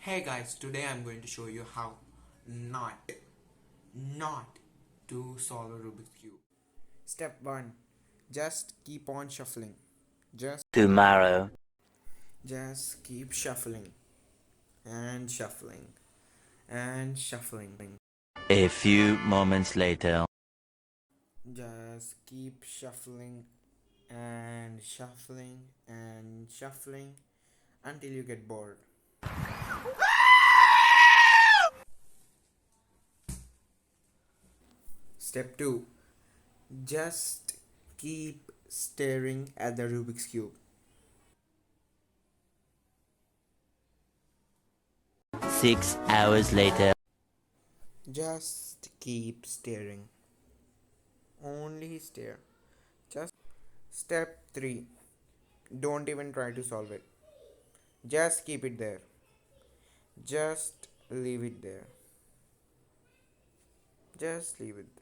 Hey guys, today I'm going to show you how not to solve a Rubik's Cube. Step 1. Just keep on shuffling. Just Tomorrow. just keep shuffling and shuffling and shuffling. A few moments later. Just keep shuffling and shuffling and shuffling until you get bored. Step 2. Just keep staring at the Rubik's Cube. 6 hours later. Just keep staring. Only stare. Just step 3. Don't even try to solve it. Just keep it there. Just leave it there. Just leave it there.